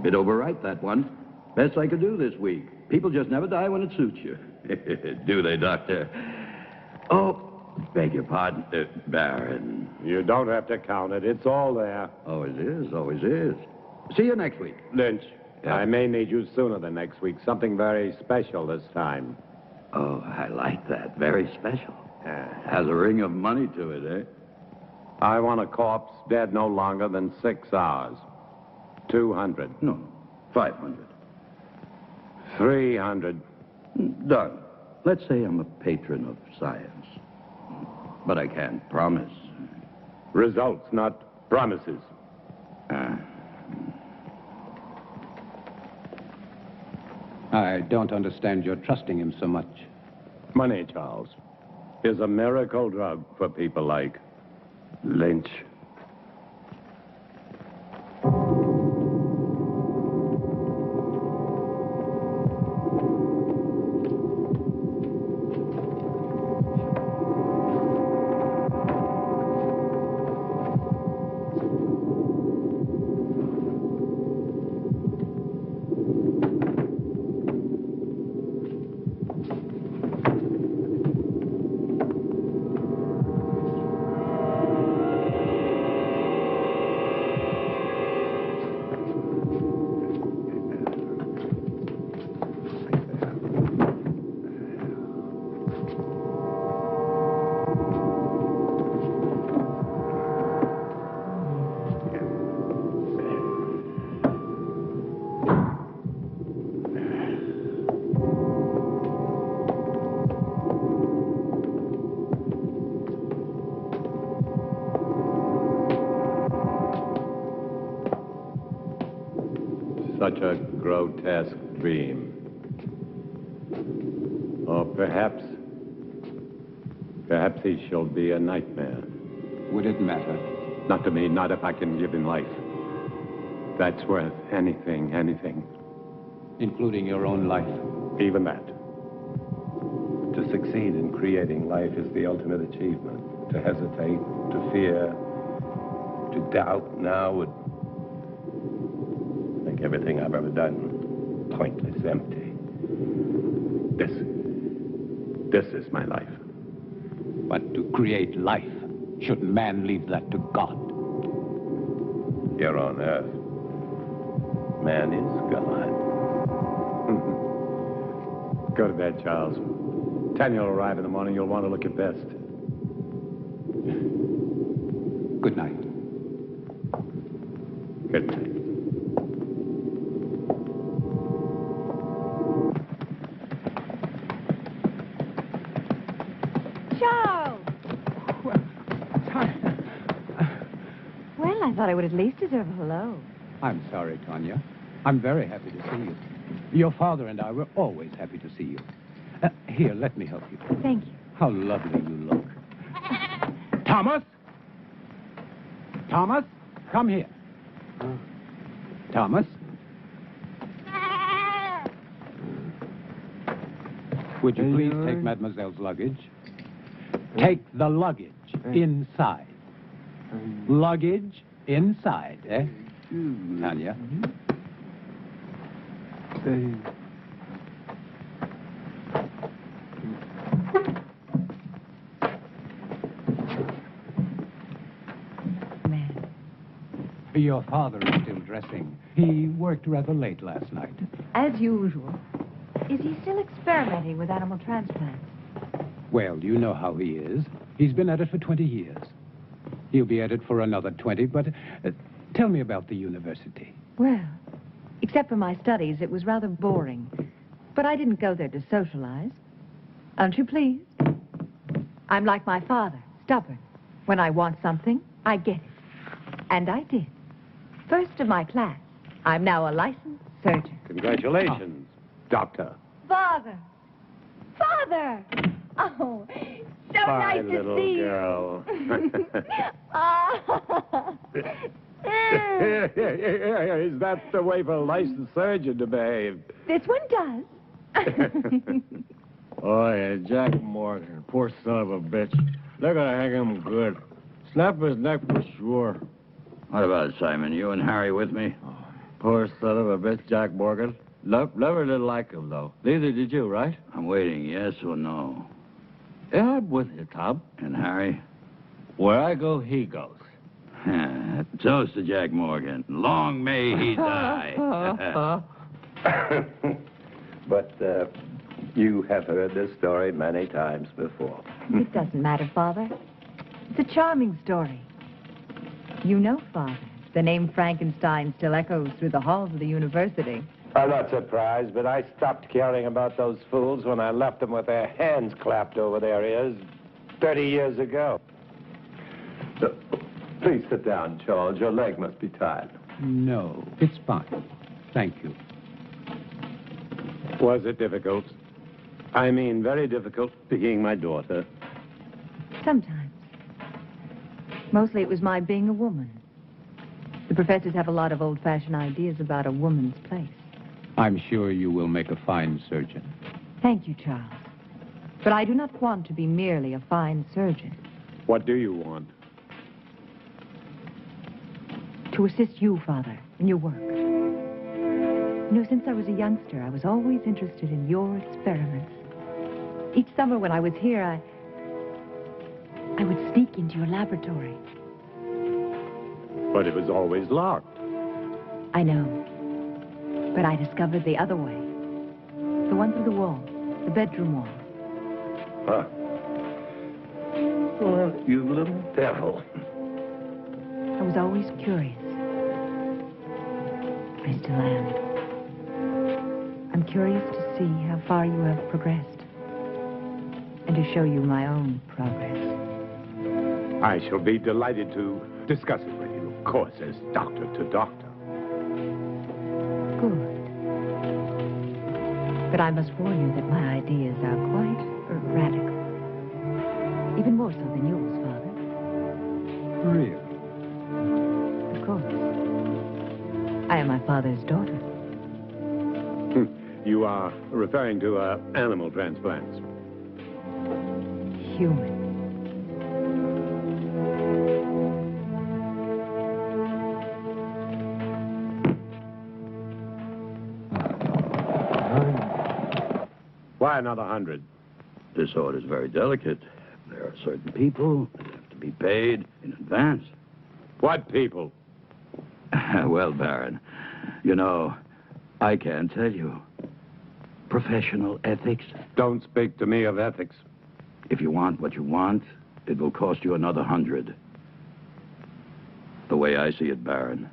Bit overripe, that one. Best I could do this week. People just never die when it suits you. Do they, Doctor? Oh, beg your pardon, Baron. You don't have to count it. It's all there. Always is, always is. See you next week. Lynch, Yeah. I may need you sooner than next week. Something very special this time. Oh, I like that. Very special. Has a ring of money to it, eh? I want a corpse dead no longer than 6 hours. 200. No, 500. 300. Done. Let's say I'm a patron of science. But I can't promise. Results, not promises. I don't understand your trusting him so much. Money, Charles, is a miracle drug for people like Lynch. Such a grotesque dream. Or perhaps he shall be a nightmare. Would it matter? Not to me, not if I can give him life. That's worth anything. Including your own life? Even that. To succeed in creating life is the ultimate achievement. To hesitate, to fear, to doubt now would make everything I've ever done pointless, empty. This is my life. But to create life, shouldn't man leave that to God? Here on earth, man is God. Go to bed, Charles. 10 you'll arrive in the morning. You'll want to look your best. Good night. Good night. Charles! Well, I thought I would at least deserve a hello. I'm sorry, Tanya. I'm very happy to see you. Your father and I were always happy to see you. Here, let me help you. Thank you. How lovely you look. Thomas? Thomas, come here. Thomas? Would you please take Mademoiselle's luggage? Take the luggage inside. Luggage inside, eh? Tanya? Your father is still dressing. He worked rather late last night. As usual. Is he still experimenting with animal transplants? Well, you know how he is. He's been at it for 20 years. He'll be at it for another 20, but tell me about the university. Well, except for my studies, it was rather boring. But I didn't go there to socialize. Aren't you pleased? I'm like my father, stubborn. When I want something, I get it. And I did. First of my class. I'm now a licensed surgeon. Congratulations, Doctor. Father! Father! Oh, so Bye, nice to little see girl. you. Is that the way for a licensed surgeon to behave? This one does. Oh, yeah, Jack Morgan. Poor son of a bitch. They're gonna hang him good. Snap his neck for sure. What about it, Simon? You and Harry with me? Poor son of a bitch, Jack Morgan. Never did like him, though. Neither did you, right? I'm waiting, yes or no? Yeah, I'm with you, Tom. And Harry? Where I go, he goes. Toast to Jack Morgan. Long may he die. But you have heard this story many times before. It doesn't matter, Father. It's a charming story. You know, Father, the name Frankenstein still echoes through the halls of the university. I'm not surprised, but I stopped caring about those fools when I left them with their hands clapped over their ears 30 years ago. So, please sit down, Charles. Your leg must be tired. No, it's fine. Thank you. Was it difficult? I mean, very difficult being my daughter. Sometimes. Mostly it was my being a woman. The professors have a lot of old-fashioned ideas about a woman's place. I'm sure you will make a fine surgeon. Thank you, Charles. But I do not want to be merely a fine surgeon. What do you want? To assist you, Father, in your work. You know, since I was a youngster, I was always interested in your experiments. Each summer when I was here, I would sneak into your laboratory. But it was always locked. I know. But I discovered the other way. The one through the wall. The bedroom wall. Huh. Well, you little devil. I was always curious. I still am. I'm curious to see how far you have progressed. And to show you my own progress. I shall be delighted to discuss it with you, of course, as doctor to doctor. Good. But I must warn you that my ideas are quite radical. Even more so than yours, Father. Really? Of course. I am my father's daughter. You are referring to animal transplants. Human. Why another 100? This order is very delicate. There are certain people that have to be paid in advance. What people? Well, Baron, you know, I can't tell you. Professional ethics. Don't speak to me of ethics. If you want what you want, it will cost you another 100. The way I see it, Baron,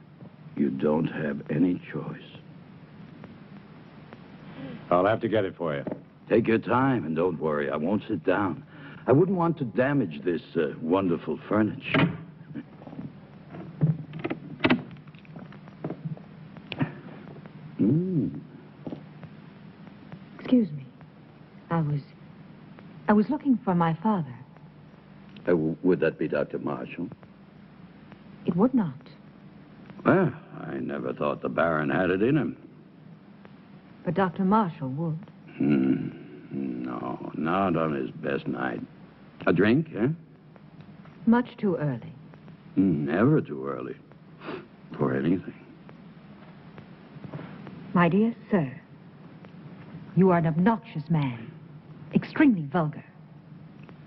you don't have any choice. I'll have to get it for you. Take your time and don't worry. I won't sit down. I wouldn't want to damage this wonderful furniture. Excuse me. I was looking for my father. Would that be Dr. Marshall? It would not. Well, I never thought the Baron had it in him. But Dr. Marshall would. No, not on his best night. A drink, eh? Much too early. Never too early. For anything. My dear sir, you are an obnoxious man. Extremely vulgar.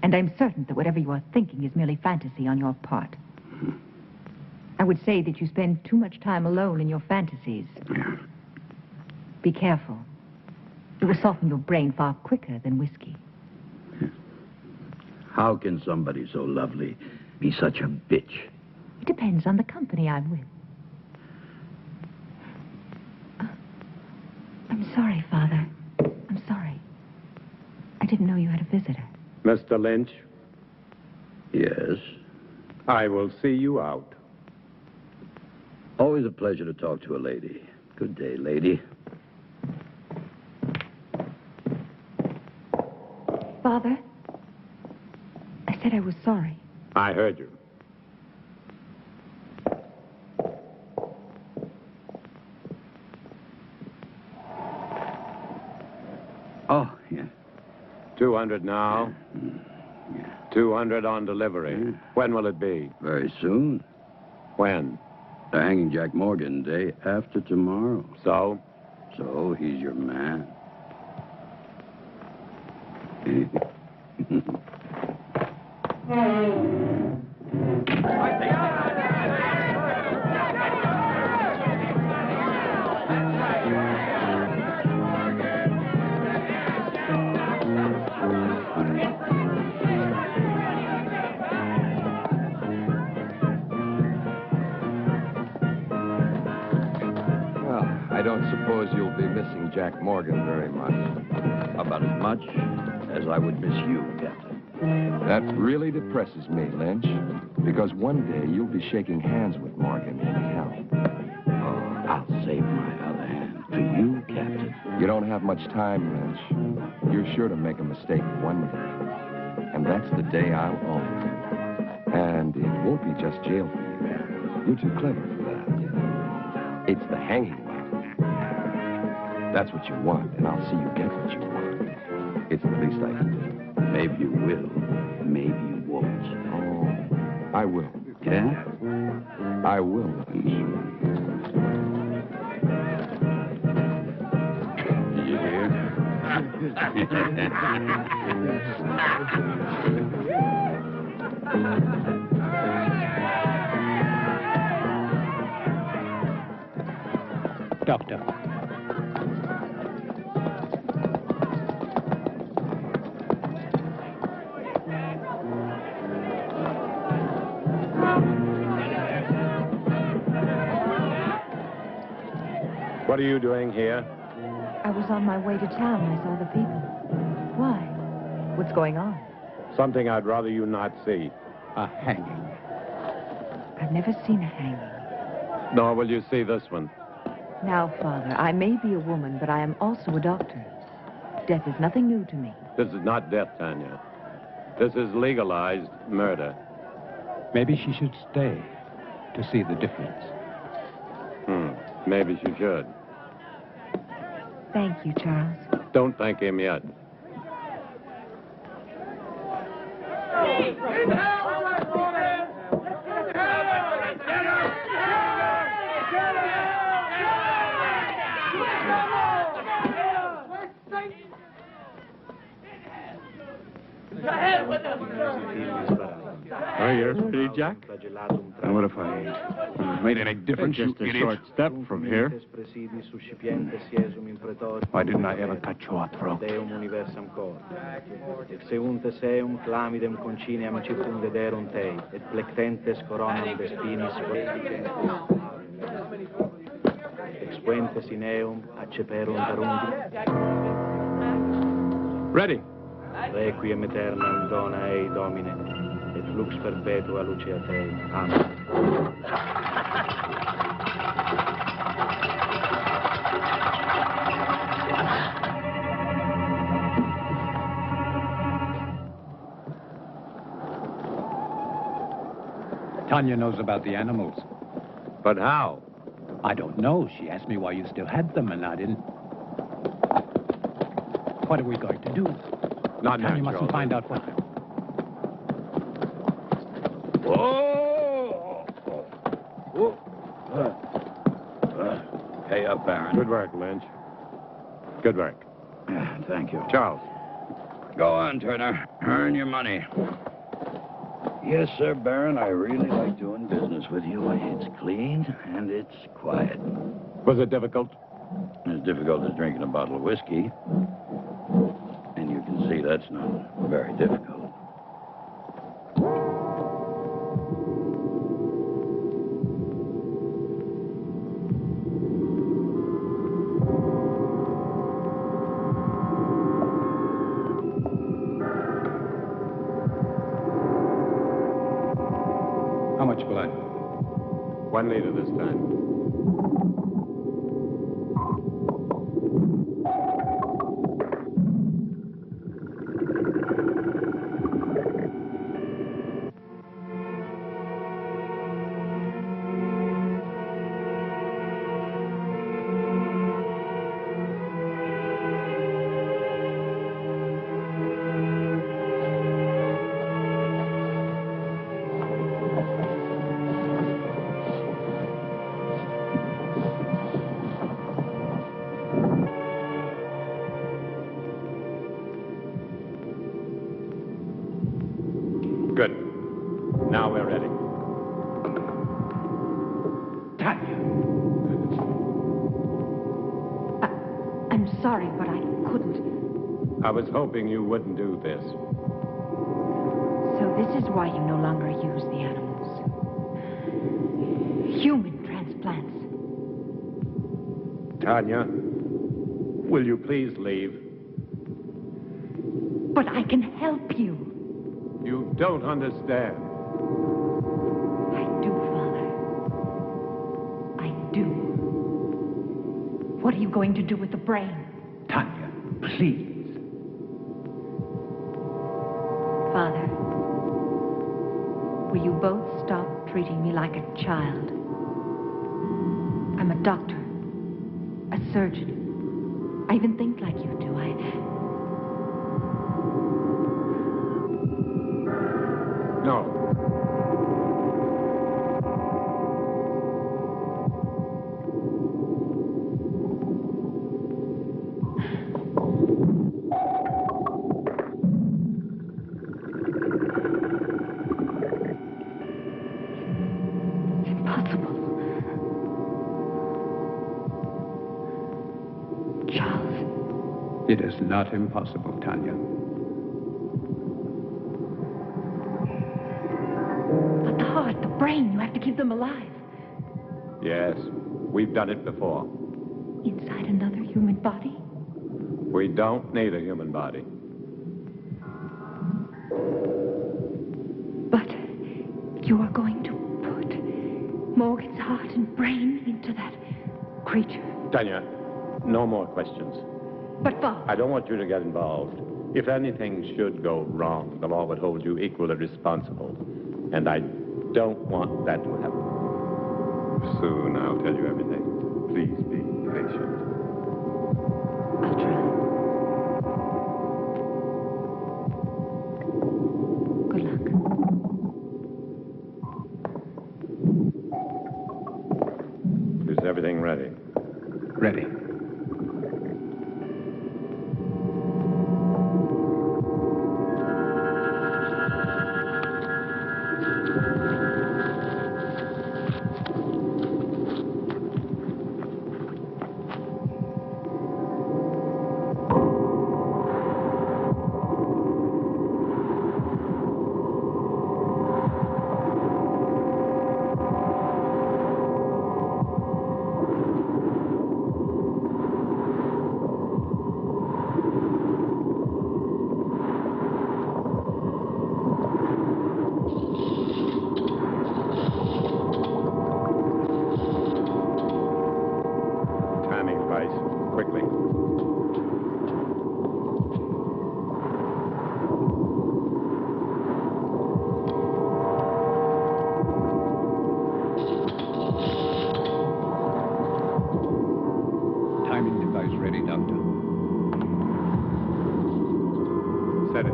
And I'm certain that whatever you are thinking is merely fantasy on your part. I would say that you spend too much time alone in your fantasies. Yeah. Be careful. It will soften your brain far quicker than whiskey. How can somebody so lovely be such a bitch? It depends on the company I'm with. I'm sorry, Father. I'm sorry. I didn't know you had a visitor. Mr. Lynch, Yes. I will see you out. Always a pleasure to talk to a lady. Good day, lady. Father, I said I was sorry. I heard you. Oh, yeah. 200 now. 200 on delivery. When will it be? Very soon. When? They're hanging Jack Morgan day after tomorrow. So? So he's your man. I don't suppose you'll be missing Jack Morgan very much. About as much as I would miss you, Captain. That really depresses me, Lynch, because one day you'll be shaking hands with Morgan in hell. Oh, I'll save my other hand for you, Captain. You don't have much time, Lynch. You're sure to make a mistake one day. And that's the day I'll own. And it won't be just jail for you. You're too clever for that. It's the hanging. That's what you want, and I'll see you get what you want. It's the least I can do. Maybe you will, maybe you won't. Oh, I will. Yeah? I will. Did you hear? Doctor. What are you doing here? I was on my way to town and I saw the people. Why? What's going on? Something I'd rather you not see. A hanging. I've never seen a hanging. Nor will you see this one. Now, Father, I may be a woman, but I am also a doctor. Death is nothing new to me. This is not death, Tanya. This is legalized murder. Maybe she should stay to see the difference. Maybe she should. Thank you, Charles. Don't thank him yet. Oh, you're pretty, Jack? And what if I made any difference, Just you a idiot? short step from here. Why didn't I ever cut your throat? Deum universam cor. Seunte seum clamidem conciniam circumdederum tei, et plectentes coronam de spinis expuentes in eum acceperum darundi. Ready. Requiem aeternam dona ei, Domine, et lux perpetua lucea Tei. Amen. Tanya knows about the animals. But how? I don't know. She asked me why you still had them, and I didn't. What are we going to do? Not Tanya now, mustn't Charles. find out what. Pay up, Baron. Good work, Lynch. Good work. Thank you. Charles. Go on, Turner. Earn your money. Yes, sir, Baron. I really like doing business with you. It's clean and it's quiet. Was it difficult? As difficult as drinking a bottle of whiskey. And you can see that's not very difficult. How much blood? 1 liter this time. Good. Now we're ready. Tanya. I'm sorry, but I couldn't. I was hoping you wouldn't do this. So this is why you no longer use the animals. Human transplants. Tanya, will you please leave? But I can help you. You don't understand. I do, Father. I do. What are you going to do with the brain? Tanya, please. Father, will you both stop treating me like a child? I'm a doctor, a surgeon. I even think like you do. No. Impossible. Charles. It is not impossible, Tanya. But the heart, the brain, you have to keep them alive. Yes, we've done it before. Inside another human body? We don't need a human body. But you are going to put Morgan's heart and brain into that creature. Tanya, no more questions. But Father... I don't want you to get involved. If anything should go wrong, the law would hold you equally responsible. And I don't want that to happen. Soon I'll tell you everything. Please be patient. I'll try. Good luck. Is everything ready? Ready. Quickly. Timing device ready, Doctor. Set it.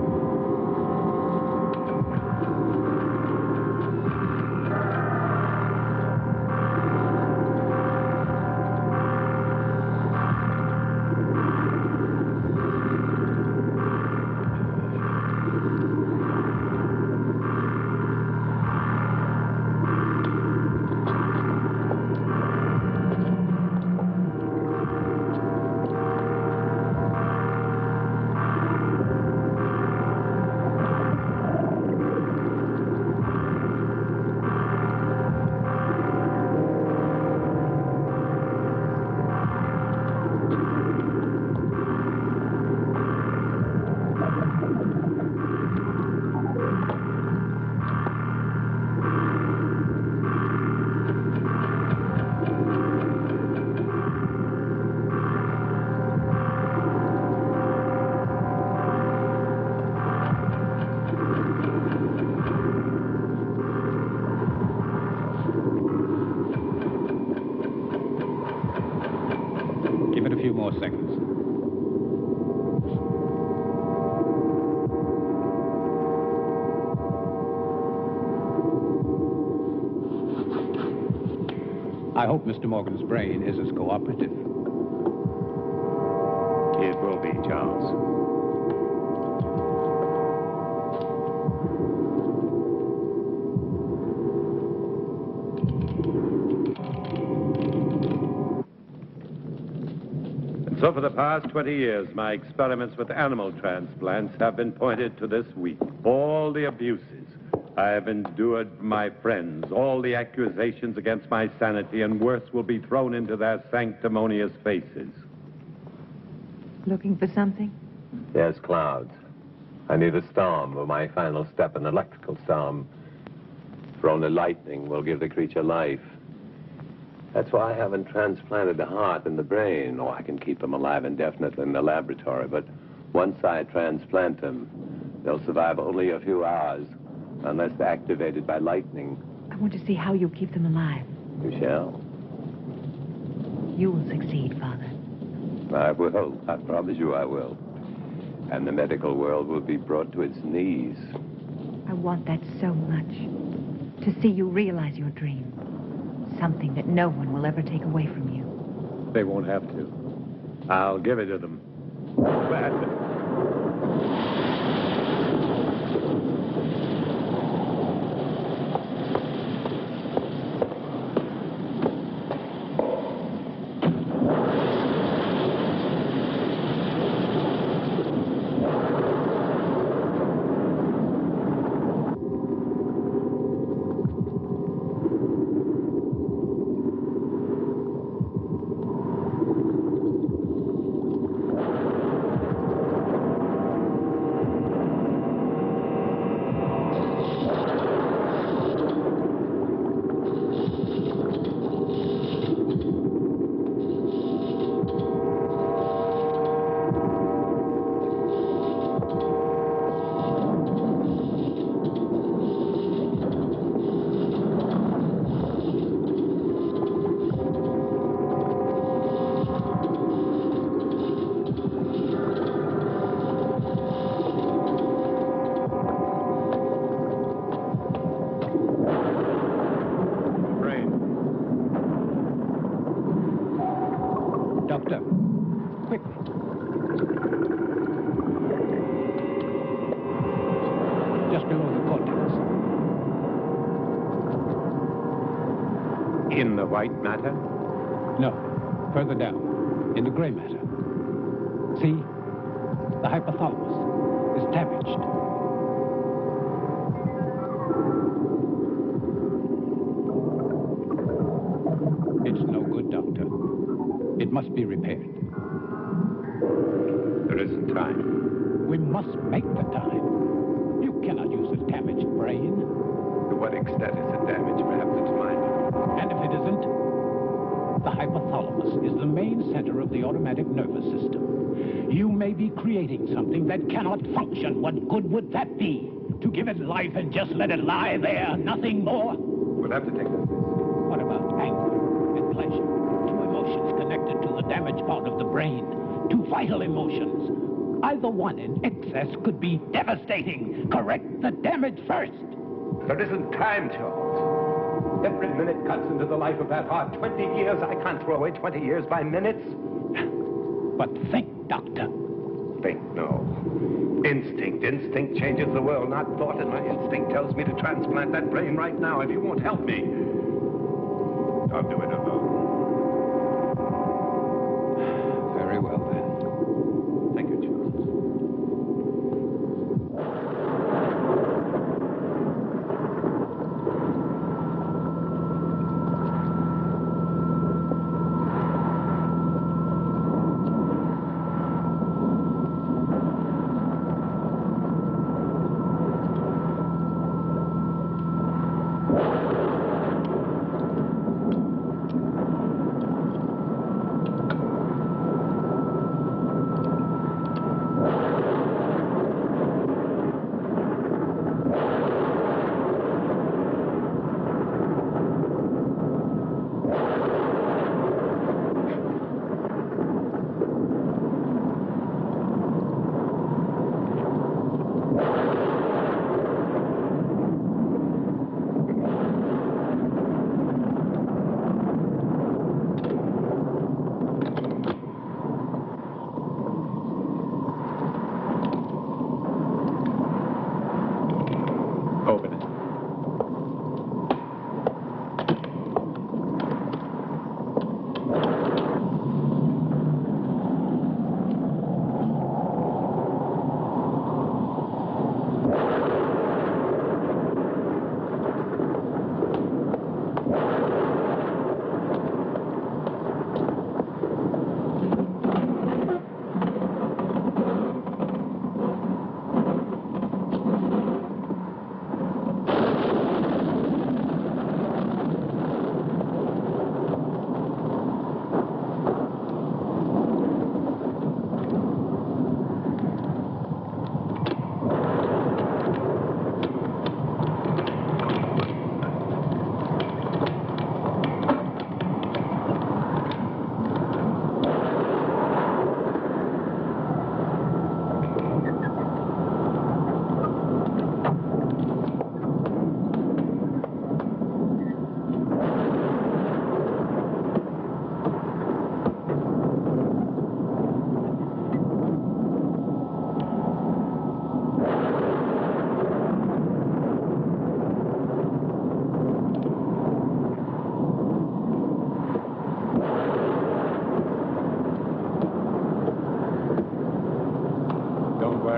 Give it a few more seconds. I hope Mr. Morgan's brain is as cooperative. It will be, Charles. So for the past 20 years, my experiments with animal transplants have been pointed to this week. All the abuses I have endured from my friends, all the accusations against my sanity, and worse, will be thrown into their sanctimonious faces. Looking for something? Yes, clouds. I need a storm for my final step, an electrical storm. For only lightning will give the creature life. That's why I haven't transplanted the heart and the brain. Oh, I can keep them alive indefinitely in the laboratory, but once I transplant them, they'll survive only a few hours, unless they're activated by lightning. I want to see how you keep them alive. You shall. You will succeed, Father. I will. I promise you I will. And the medical world will be brought to its knees. I want that so much. To see you realize your dream. Something that no one will ever take away from you. They won't have to. I'll give it to them. Gladly. Doctor, quickly. Just below the cortex. In the white matter? No, further down, in the gray matter. See? The hypothalamus is damaged. It's no good, Doctor. It must be repaired. There isn't time. We must make the time. You cannot use a damaged brain. To what extent is it damaged? Perhaps it's minor. And if it isn't, the hypothalamus is the main center of the automatic nervous system. You may be creating something that cannot function. What good would that be? To give it life and just let it lie there, nothing more? We'll have to take this. What about anger and pleasure? Two emotions connected to the damaged part of the brain. Two vital emotions. Either one in excess could be devastating. Correct the damage first. There isn't time, Charles. Every minute cuts into the life of that heart. 20 years. I can't throw away 20 years by minutes. But think, Doctor. Think, no. Instinct. Instinct changes the world, not thought. And my instinct tells me to transplant that brain right now. If you won't help me, I'll do it alone. Very well, then. Thank you, Charles.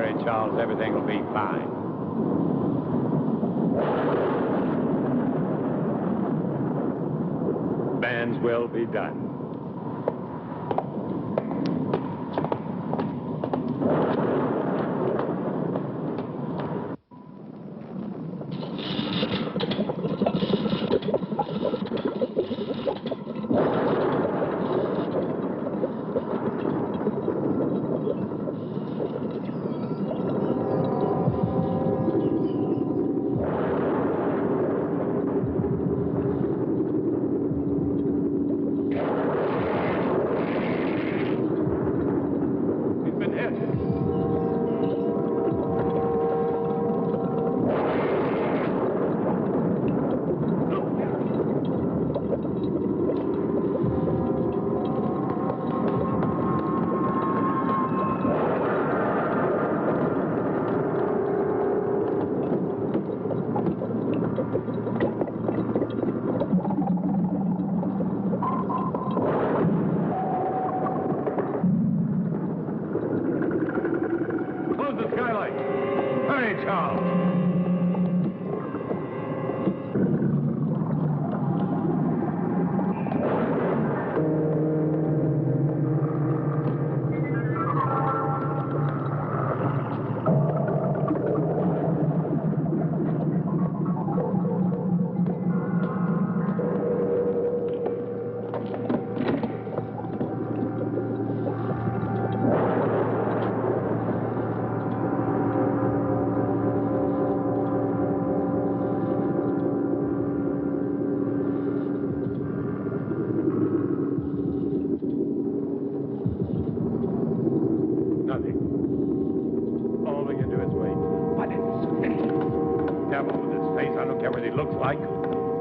worry, Charles. Everything will be fine. Man's will be done.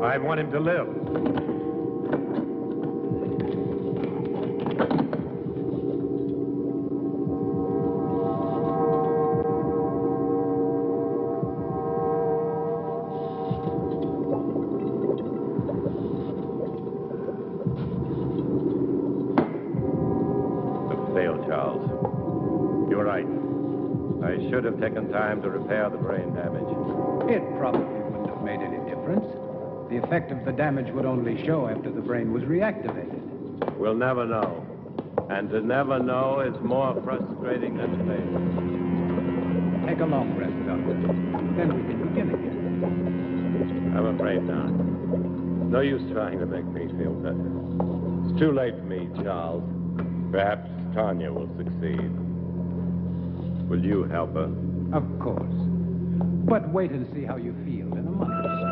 I want him to live. Look, failed, Charles. You're right. I should have taken time to repair the brain damage. It probably wouldn't have made any difference. The effect of the damage would only show after the brain was reactivated. We'll never know. And to never know is more frustrating than failure. Take a long rest, Doctor. Then we can begin again. I'm afraid not. No use trying to make me feel better. It's too late for me, Charles. Perhaps Tanya will succeed. Will you help her? Of course. But wait and see how you feel in a month or so.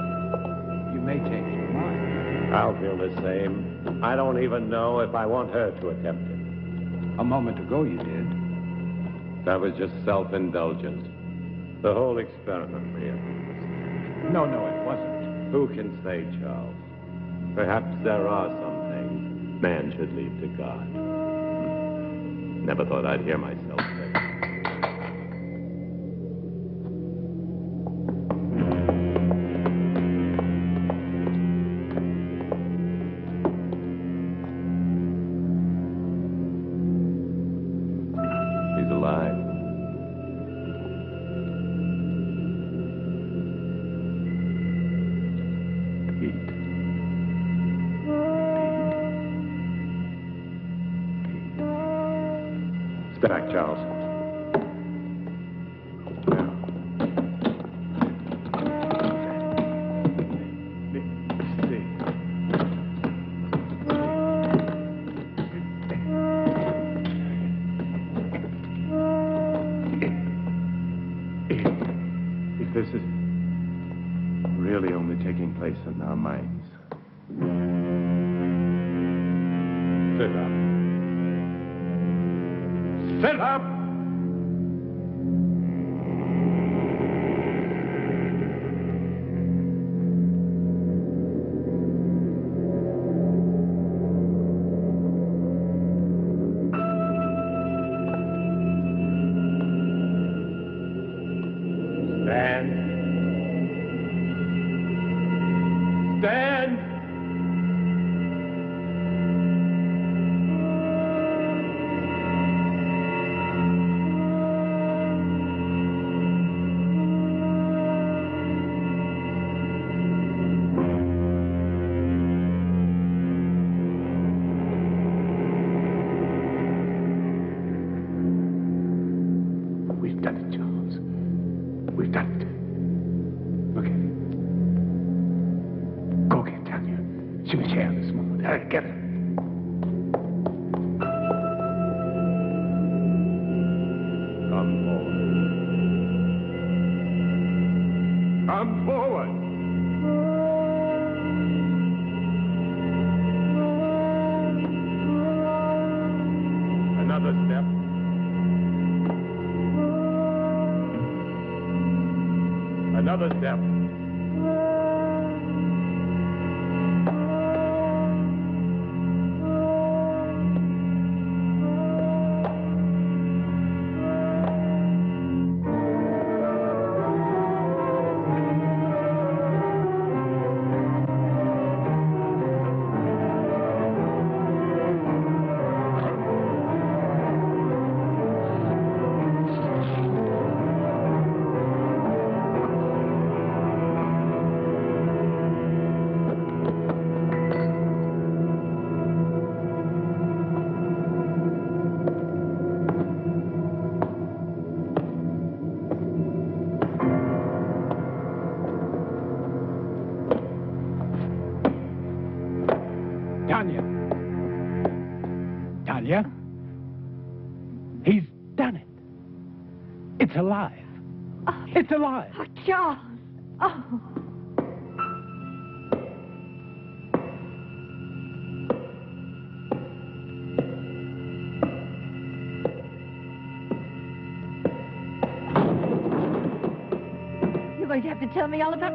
You may change your mind. I'll feel the same. I don't even know if I want her to attempt it. A moment ago you did. That was just self-indulgence. The whole experiment, really. No, it wasn't. Who can say, Charles? Perhaps there are some things man should leave to God. Never thought I'd hear myself say it. Step back, Charles. If this is really only taking place in our minds. Sit up. Sit up! Stand. Stand! Another step. Tanya. Tanya? He's done it. It's alive. Oh, It's alive. oh, Charles. Oh. You're going to have to tell me all about...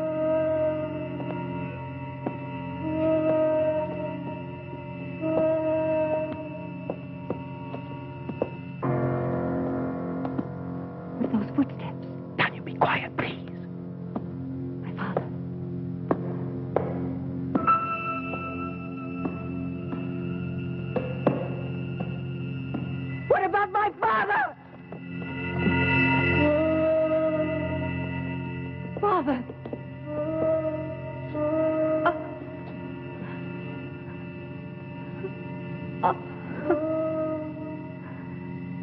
Those footsteps. Tanya, be quiet, please. My father. What about my father? Father.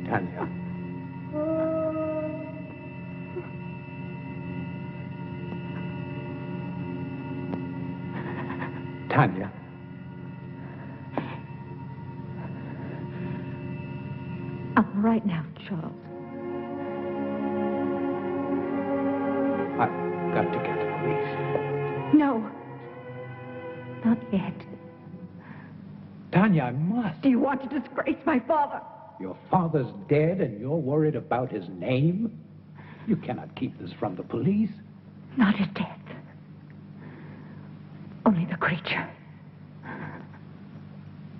Tanya. Tanya. I'm all right now, Charles. I've got to get the police. No. Not yet. Tanya, I must. Do you want to disgrace my father? Your father's dead and you're worried about his name? You cannot keep this from the police. Not his death. Only the creature.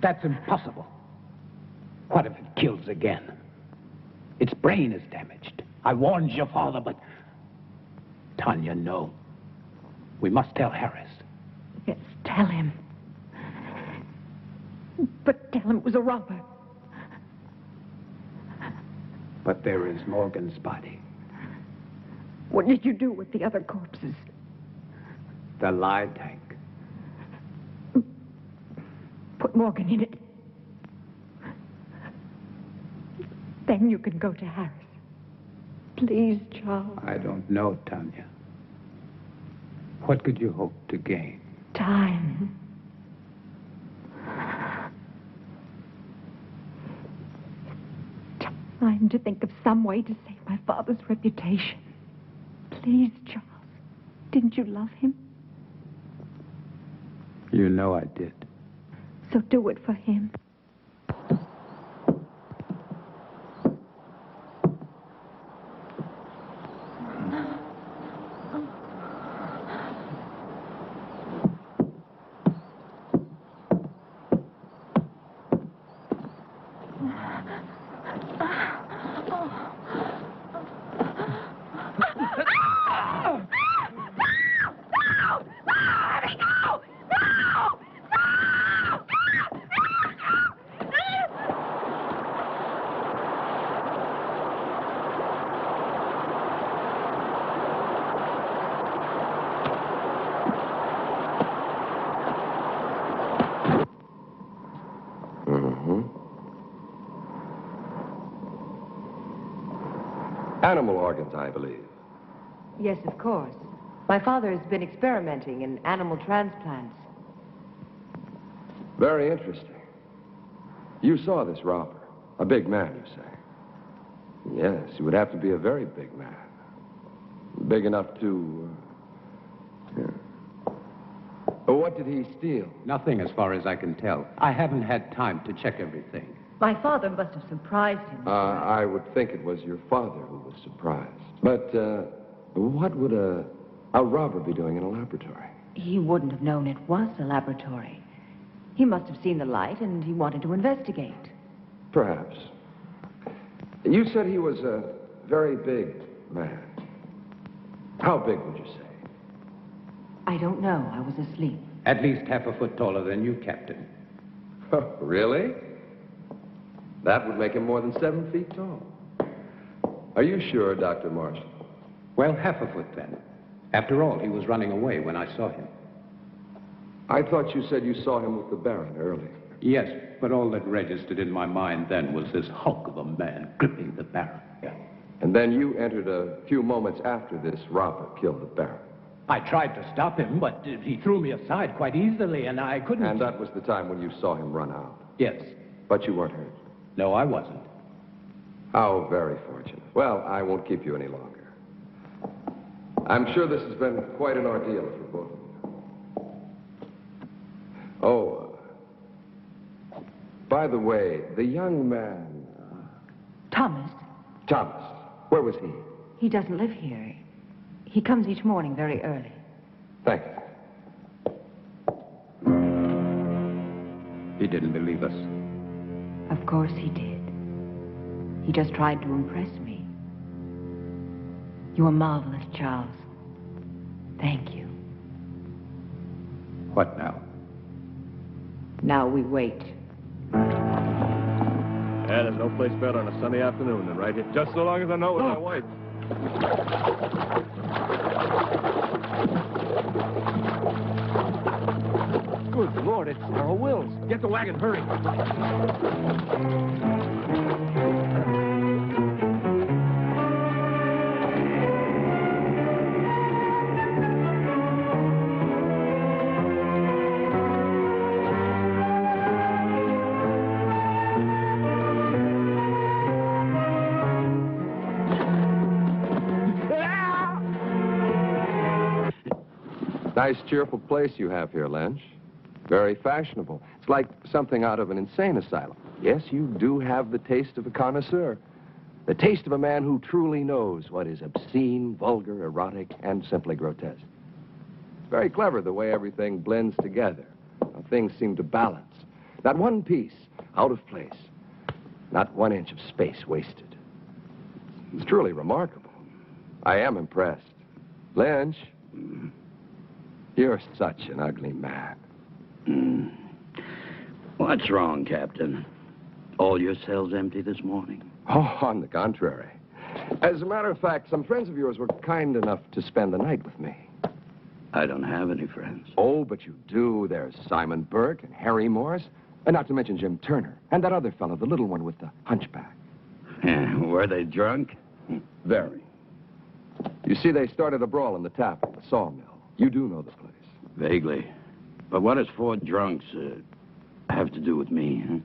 That's impossible. What if it kills again? Its brain is damaged. I warned your father, but... Tanya, no. We must tell Harris. Yes, tell him. But tell him it was a robber. But there is Morgan's body. What did you do with the other corpses? The lie tank. Put Morgan in it. Then you can go to Harris. Please, Charles. I don't know, Tanya. What could you hope to gain? Time. Time to think of some way to save my father's reputation. Please, Charles. Didn't you love him? You know I did. So do it for him. Animal organs, I believe. Yes, of course. My father has been experimenting in animal transplants. Very interesting. You saw this robber. A big man, you say? Yes, he would have to be a very big man. Big enough to... But what did he steal? Nothing as far as I can tell. I haven't had time to check everything. My father must have surprised him. I would think it was your father who was surprised. But what would a How'd Robert be doing in a laboratory? He wouldn't have known it was a laboratory. He must have seen the light and he wanted to investigate. Perhaps. You said he was a very big man. How big would you say? I don't know. I was asleep. At least half a foot taller than you, Captain. Really? That would make him more than 7 feet tall. Are you sure, Dr. Marshall? Well, half a foot then. After all, he was running away when I saw him. I thought you said you saw him with the Baron earlier. Yes, but all that registered in my mind then was this hulk of a man gripping the Baron. Yeah. And then you entered a few moments after this Robert killed the Baron. I tried to stop him, but he threw me aside quite easily, and I couldn't... And that was the time when you saw him run out. Yes. But you weren't hurt. No, I wasn't. How very fortunate. Well, I won't keep you any longer. I'm sure this has been quite an ordeal for both of you. Oh, by the way, the young man... Thomas. Thomas, where was he? He doesn't live here. He comes each morning very early. Thank you. He didn't believe us. Of course he did. He just tried to impress me. You are marvelous, Charles. Thank you. What now? Now we wait. Yeah, there's no place better on a sunny afternoon than right here. Just so long as I know it's my wife. Good Lord, it's Sarah Wills. Get the wagon, hurry. Nice, cheerful place you have here, Lynch. Very fashionable. It's like something out of an insane asylum. Yes, you do have the taste of a connoisseur. The taste of a man who truly knows what is obscene, vulgar, erotic, and simply grotesque. It's very clever the way everything blends together. How things seem to balance. Not one piece out of place. Not 1 inch of space wasted. It's truly remarkable. I am impressed. Lynch, you're such an ugly man. What's wrong, Captain? All your cells empty this morning? Oh, on the contrary. As a matter of fact, some friends of yours were kind enough to spend the night with me. I don't have any friends. Oh, but you do. There's Simon Burke and Harry Morris, and not to mention Jim Turner, and that other fellow, the little one with the hunchback. Were they drunk? Very. You see, they started a brawl in the tap at the sawmill. You do know the place. Vaguely. But what does 4 drunks have to do with me, huh?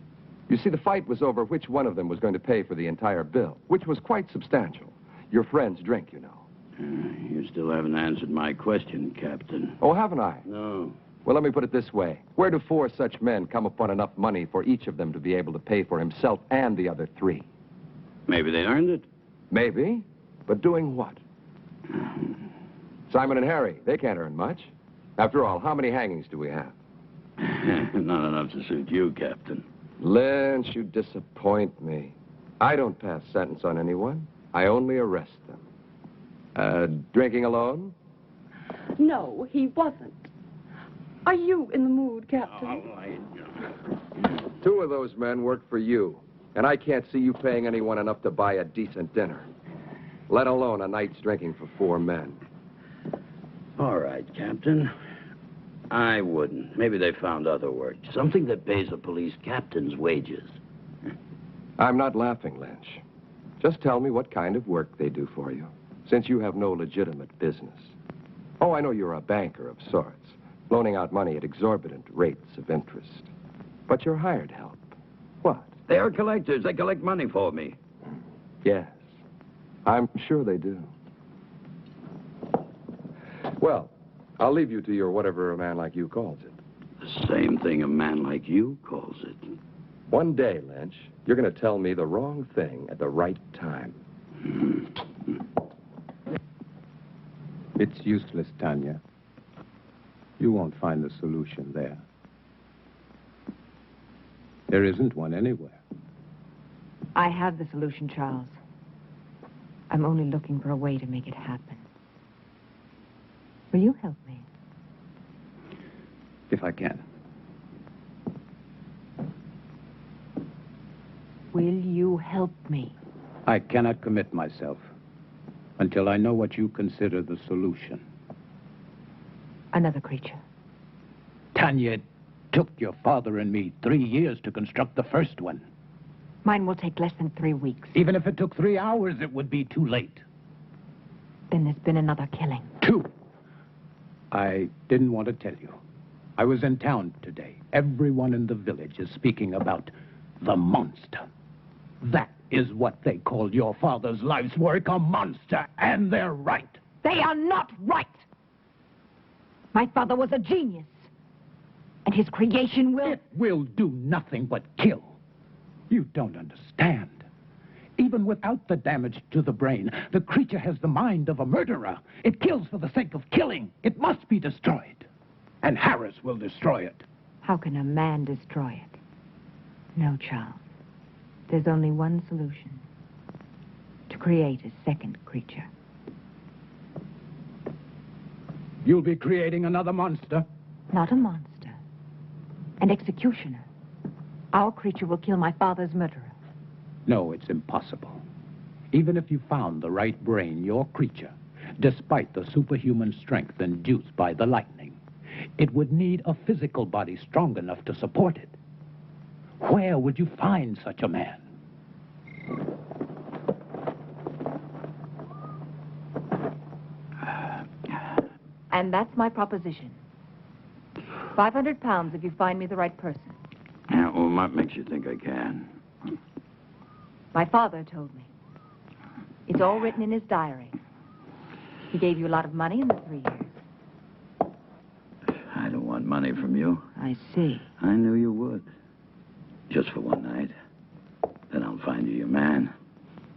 You see, the fight was over which one of them was going to pay for the entire bill, which was quite substantial. Your friend's drink, you know. You still haven't answered my question, Captain. Oh, haven't I? No. Well, let me put it this way. Where do 4 such men come upon enough money for each of them to be able to pay for himself and the other 3? Maybe they earned it. Maybe. But doing what? Simon and Harry, they can't earn much. After all, how many hangings do we have? Not enough to suit you, Captain. Lynch, you disappoint me. I don't pass sentence on anyone. I only arrest them. Drinking alone? No, he wasn't. Are you in the mood, Captain? 2 of those men work for you, and I can't see you paying anyone enough to buy a decent dinner, let alone a night's drinking for 4 men. All right, Captain. I wouldn't. Maybe they found other work. Something that pays a police captain's wages. I'm not laughing, Lynch. Just tell me what kind of work they do for you, since you have no legitimate business. Oh, I know you're a banker of sorts, loaning out money at exorbitant rates of interest. But you're hired help. What? They are collectors. They collect money for me. Yes, I'm sure they do. Well, I'll leave you to your whatever a man like you calls it. The same thing a man like you calls it. One day, Lynch, you're going to tell me the wrong thing at the right time. It's useless, Tanya. You won't find the solution there. There isn't one anywhere. I have the solution, Charles. I'm only looking for a way to make it happen. Will you help me? If I can. Will you help me? I cannot commit myself until I know what you consider the solution. Another creature. Tanya, it took your father and me 3 years to construct the first one. Mine will take less than 3 weeks. Even if it took 3 hours, it would be too late. Then there's been another killing. 2. I didn't want to tell you. I was in town today. Everyone in the village is speaking about the monster. That is what they called your father's life's work, a monster, and they're right. They are not right! My father was a genius. And his creation will... It will do nothing but kill. You don't understand. Even without the damage to the brain, the creature has the mind of a murderer. It kills for the sake of killing. It must be destroyed. And Harris will destroy it. How can a man destroy it? No, Charles. There's only one solution. To create a second creature. You'll be creating another monster? Not a monster. An executioner. Our creature will kill my father's murderer. No, it's impossible. Even if you found the right brain, your creature, despite the superhuman strength induced by the lightning, it would need a physical body strong enough to support it. Where would you find such a man? And that's my proposition. 500 pounds if you find me the right person. Yeah, well, what makes you think I can? My father told me. It's all written in his diary. He gave you a lot of money in the 3 years. I don't want money from you. I see. I knew you would. Just for one night. Then I'll find you your man.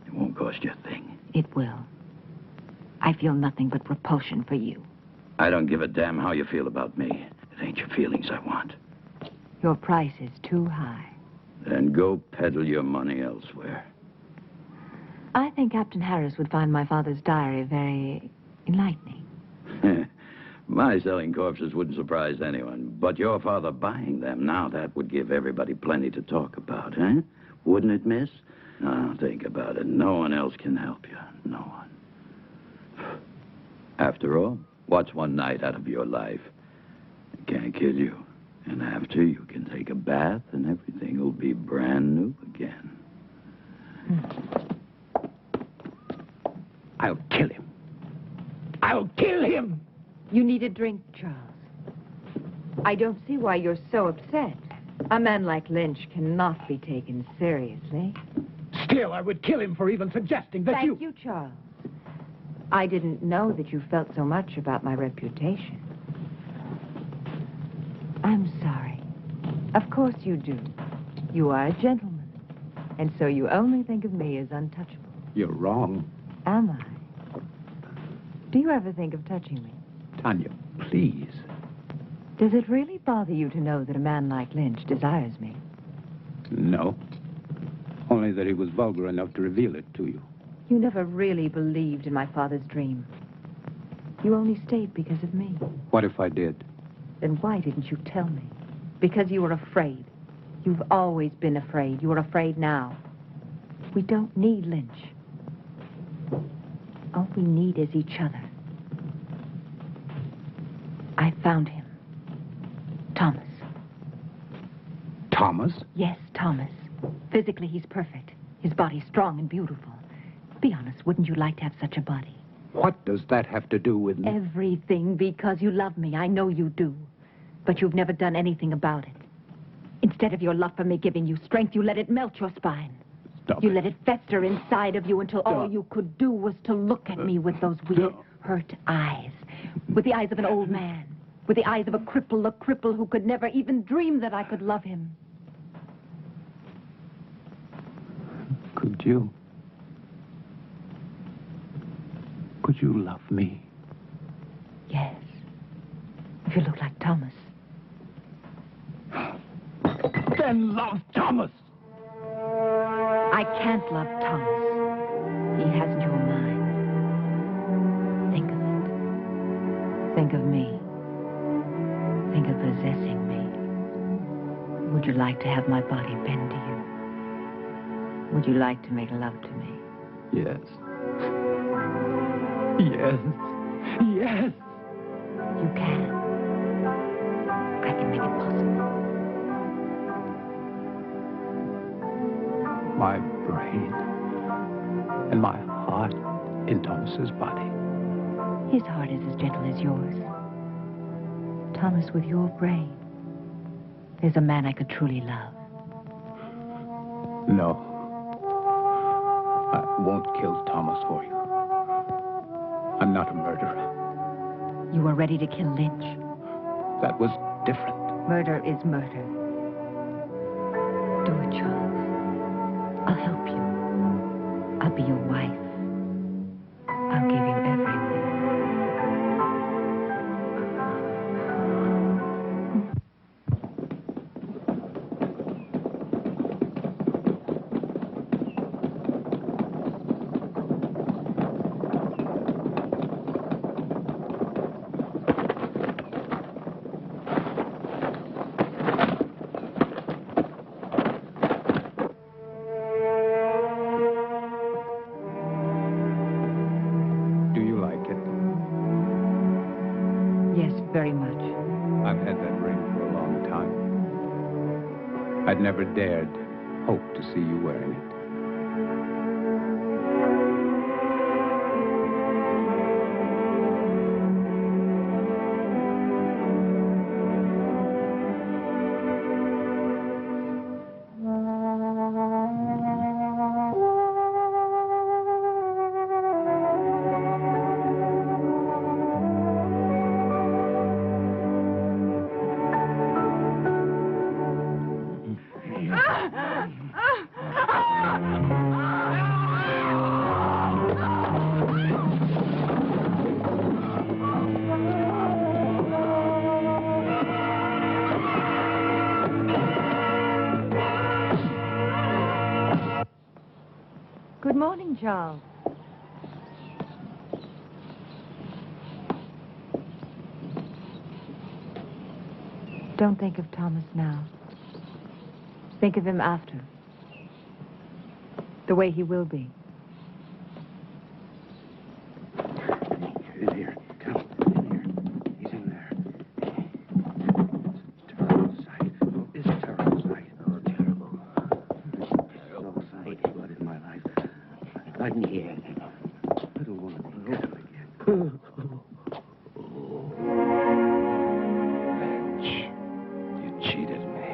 It won't cost you a thing. It will. I feel nothing but repulsion for you. I don't give a damn how you feel about me. It ain't your feelings I want. Your price is too high. Then go peddle your money elsewhere. I think Captain Harris would find my father's diary very enlightening. My selling corpses wouldn't surprise anyone. But your father buying them, now that would give everybody plenty to talk about, eh? Wouldn't it, miss? Now, think about it. No one else can help you. No one. After all, what's one night out of your life? It can't kill you. And after, you can take a bath and everything will be brand new again. I'll kill him. I'll kill him! You need a drink, Charles. I don't see why you're so upset. A man like Lynch cannot be taken seriously. Still, I would kill him for even suggesting that Thank you, Charles. I didn't know that you felt so much about my reputation. I'm sorry. Of course you do. You are a gentleman. And so you only think of me as untouchable. You're wrong. Am I? Do you ever think of touching me? Tanya, please. Does it really bother you to know that a man like Lynch desires me? No. Only that he was vulgar enough to reveal it to you. You never really believed in my father's dream. You only stayed because of me. What if I did? Then why didn't you tell me? Because you were afraid. You've always been afraid. You are afraid now. We don't need Lynch. All we need is each other. I found him. Thomas. Thomas? Yes, Thomas. Physically, he's perfect. His body's strong and beautiful. Be honest, wouldn't you like to have such a body? What does that have to do with me? Everything, because you love me. I know you do. But you've never done anything about it. Instead of your love for me giving you strength, you let it melt your spine. Stop You it. let it fester inside of you until all you could do was to look at me with those weird, hurt eyes. With the eyes of an old man. With the eyes of a cripple who could never even dream that I could love him. Could you? Could you love me? If you look like Thomas. Then love Thomas. I can't love Thomas. He hasn't your mind. Think of it. Think of me. Think of possessing me. Would you like to have my body bend to you? Would you like to make love to me? Yes. Yes. Yes. You can. I can make it possible. My brain and my heart in Thomas's body. His heart is as gentle as yours. Thomas, with your brain, is a man I could truly love. No. I won't kill Thomas for you. I'm not a murderer. You were ready to kill Lynch. That was different. Murder is murder. Do it, Charles. I'll help you. I'll be your wife. I'll give you everything. Very much. I've had that ring for a long time. I'd never dared hope to see you wearing it. Good morning, Charles. Don't think of Thomas now. Think of him after. The way he will be. In here. Come. In here. He's in there. It's a terrible sight. It's a terrible sight. Oh, terrible. Terrible sight. Blood in my life. Blood in the air. Little woman. Come again. Lynch, you cheated me.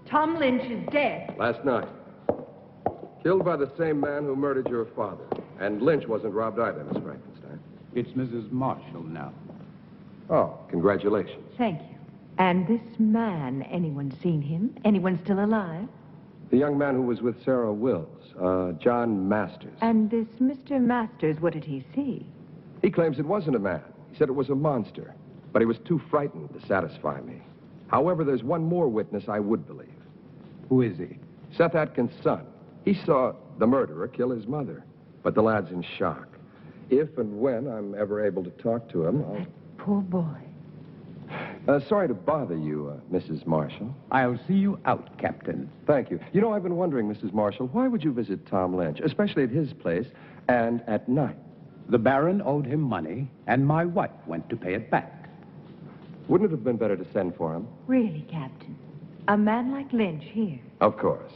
Tom Lynch is dead. Last night. Killed by the same man who murdered your father. And Lynch wasn't robbed either, Miss Frankenstein. It's Mrs. Marshall now. Oh, congratulations. Thank you. And this man, anyone seen him? Anyone still alive? The young man who was with Sarah Wills, John Masters. And this Mr. Masters, what did he see? He claims it wasn't a man. He said it was a monster. But he was too frightened to satisfy me. However, there's one more witness I would believe. Who is he? Seth Atkins' son. He saw the murderer kill his mother. But the lad's in shock. If and when I'm ever able to talk to him, I'll... Poor boy. Sorry to bother you, Mrs. Marshall. I'll see you out, Captain. Thank you. You know, I've been wondering, Mrs. Marshall, why would you visit Tom Lynch, especially at his place, and at night? The Baron owed him money, and my wife went to pay it back. Wouldn't it have been better to send for him? Really, Captain? A man like Lynch here? Of course.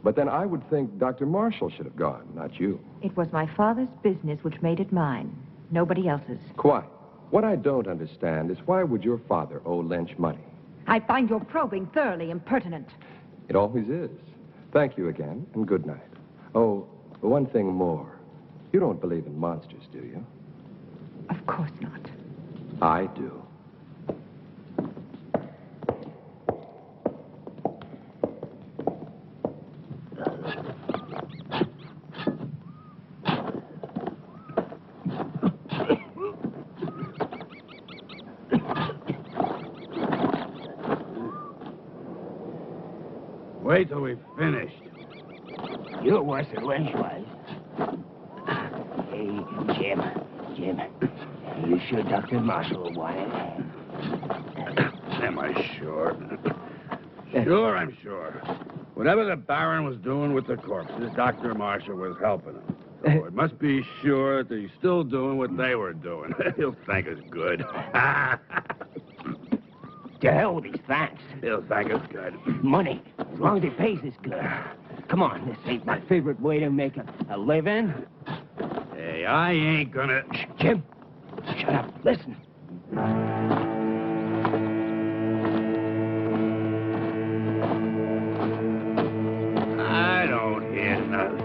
But then I would think Dr. Marshall should have gone, not you. It was my father's business which made it mine. Nobody else's. Quite. What I don't understand is why would your father owe Lynch money? I find your probing thoroughly impertinent. It always is. Thank you again, and good night. Oh, one thing more. You don't believe in monsters, do you? Of course not. I do. Wait till we've finished. You're worse than Lynch was. Hey, Jim, you sure Dr. Marshall will want it? Am I sure? Sure, I'm sure. Whatever the Baron was doing with the corpses, Dr. Marshall was helping him. So it must be sure that he's still doing what they were doing. He'll thank us good. To hell with these thanks. He'll thank us good. Money, as long as he pays us good. Come on, this ain't my favorite way to make a living. Hey, I ain't gonna... Shh, Jim, shut up. Listen. I don't hear nothing.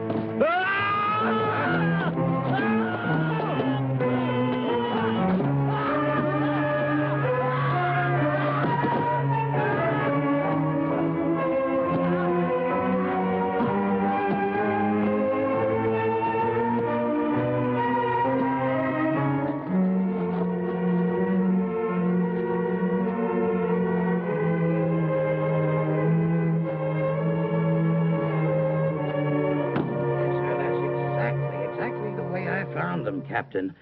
Captain,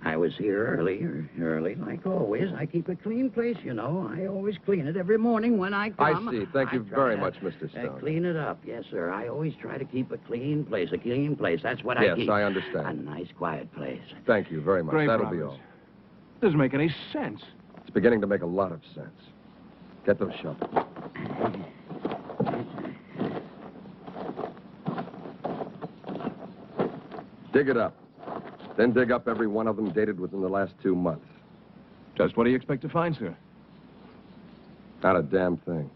I was here early, like always. I keep a clean place, you know. I always clean it every morning when I come. I see. Thank you very much, Mr. Stone. Clean it up, yes, sir. I always try to keep a clean place, That's what I keep. Yes, I understand. A nice, quiet place. Thank you very much. Great That'll promise. be all. Doesn't make any sense. It's beginning to make a lot of sense. Get those shovels. Dig it up. Then dig up every one of them dated within the last 2 months. Just what do you expect to find, sir? Not a damn thing.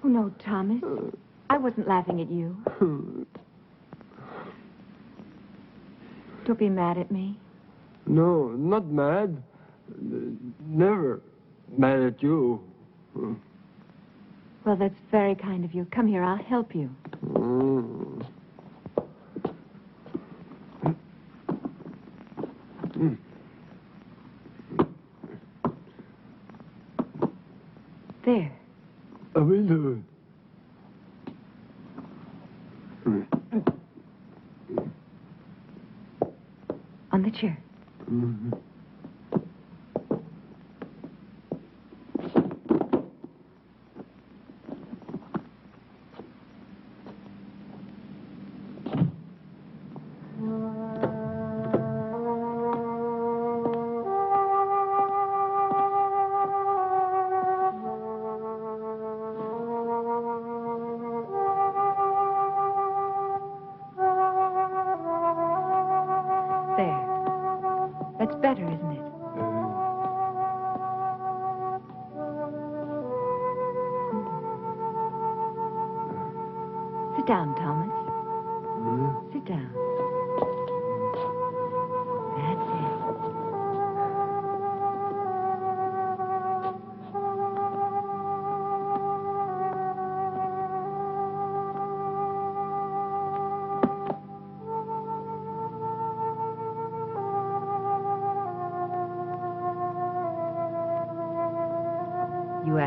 Oh, no, Thomas. I wasn't laughing at you. Don't be mad at me. No, not mad. Never mad at you. Well, that's very kind of you. Come here, I'll help you. There. I will do it. On the chair. That's better, isn't it? Sit down, Thomas. Sit down. That's it.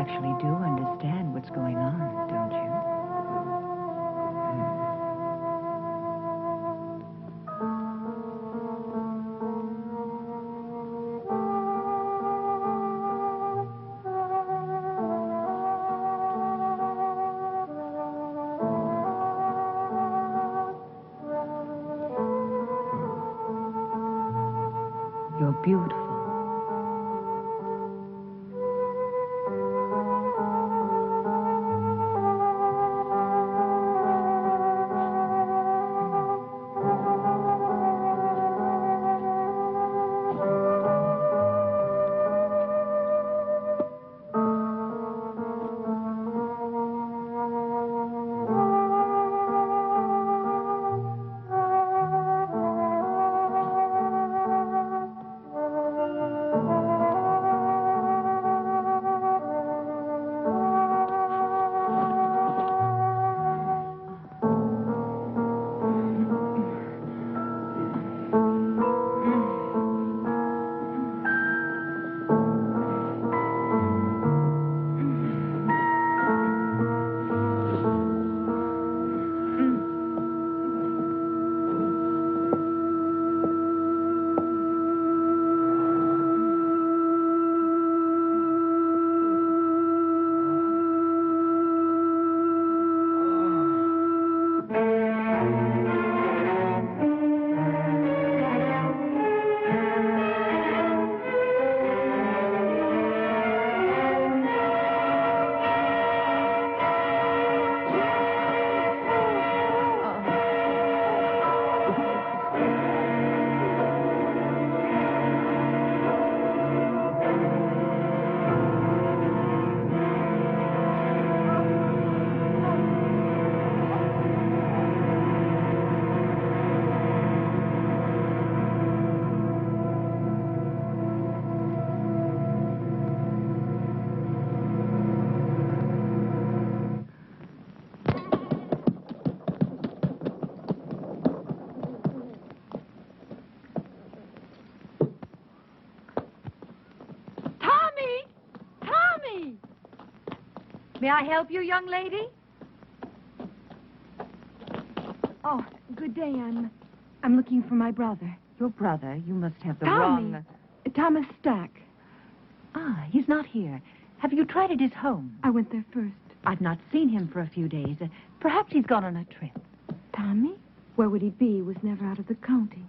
actually do understand what's going on, don't you? You're beautiful. May I help you, young lady? Oh, good day. I'm looking for my brother. Your brother? You must have the Tommy. wrong... Thomas Stack. Ah, he's not here. Have you tried at his home? I went there first. I've not seen him for a few days. Perhaps he's gone on a trip. Tommy? Where would he be? He was never out of the county.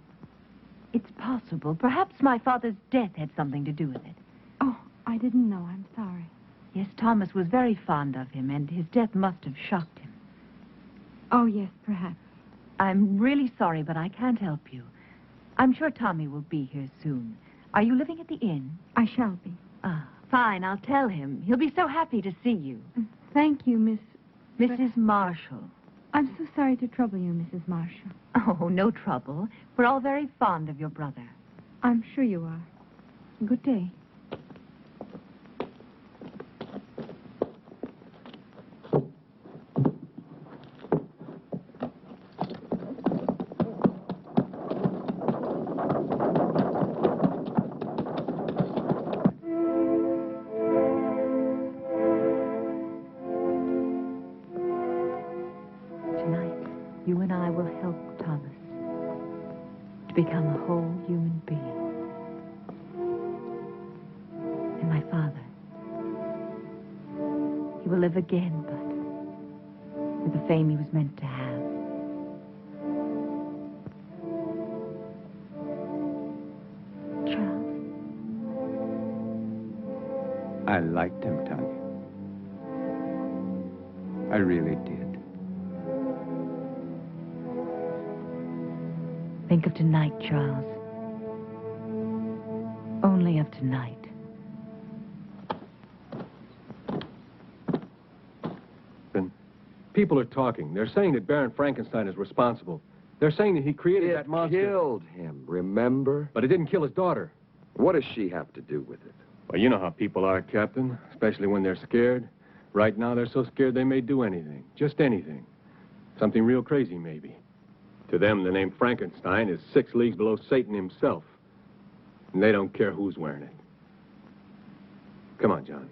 It's possible. Perhaps my father's death had something to do with it. Oh, I didn't know. I'm sorry. Yes, Thomas was very fond of him, and his death must have shocked him. Oh, yes, perhaps. I'm really sorry, but I can't help you. I'm sure Tommy will be here soon. Are you living at the inn? I shall be. Ah, fine. I'll tell him. He'll be so happy to see you. Thank you, Mrs. Marshall. I'm so sorry to trouble you, Mrs. Marshall. Oh, no trouble. We're all very fond of your brother. I'm sure you are. Good day. You and I will help Thomas to become a whole human being. And my father, he will live again, but with the fame he was meant to have. Charles? I liked him, Tanya. I really did. Think of tonight, Charles. Only of tonight. People are talking. They're saying that Baron Frankenstein is responsible. They're saying that he created that monster. It killed him, remember? But it didn't kill his daughter. What does she have to do with it? Well, you know how people are, Captain, especially when they're scared. Right now, they're so scared they may do anything. Just anything. Something real crazy, maybe. To them, the name Frankenstein is 6 leagues below Satan himself. And they don't care who's wearing it. Come on, John.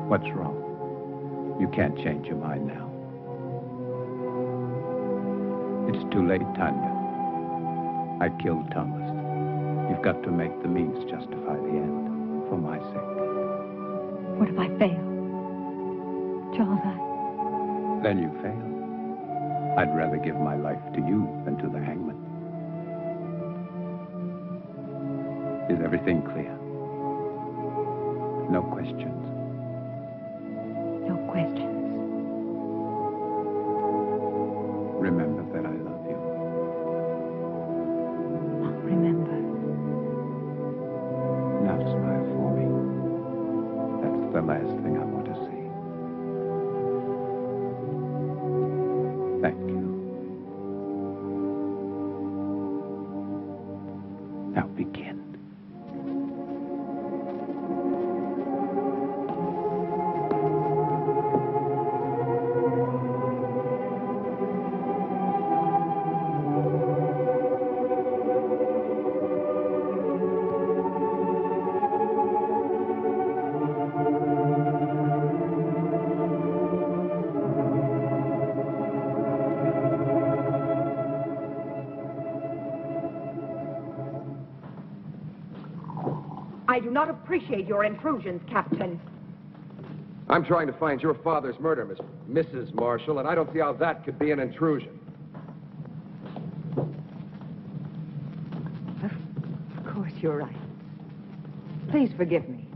What's wrong? You can't change your mind now. It's too late, Tanya. I killed Thomas. You've got to make the means justify the end, for my sake. What if I fail? Charles, Then you fail. I'd rather give my life to you than to the hangman. Is everything clear? No questions? No questions. Remember that I love you. I'll remember. Now smile for me. That's the last thing I want to see. Thank you. Now begin. I do not appreciate your intrusions, Captain. I'm trying to find your father's murder, Mrs. Marshall, and I don't see how that could be an intrusion. Of course, you're right. Please forgive me.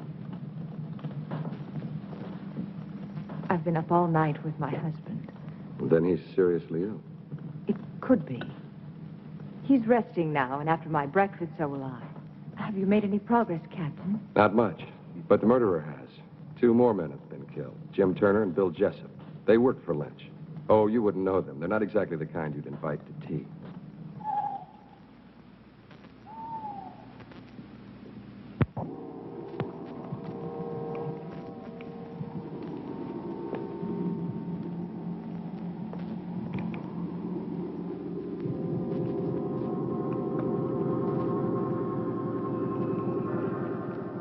I've been up all night with my husband. Then he's seriously ill. It could be. He's resting now, and after my breakfast, so will I. Have you made any progress, Captain? Not much, but the murderer has. 2 more men have been killed, Jim Turner and Bill Jessup. They work for Lynch. Oh, you wouldn't know them. They're not exactly the kind you'd invite to tea.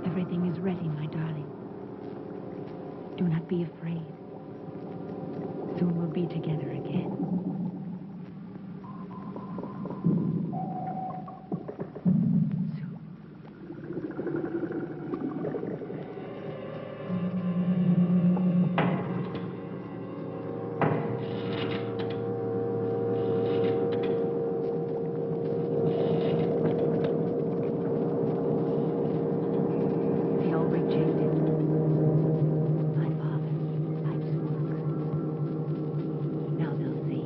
Everything is ready, my darling. Do not be afraid. Soon we'll be together again. They all rejected my father's life's work. Now they'll see.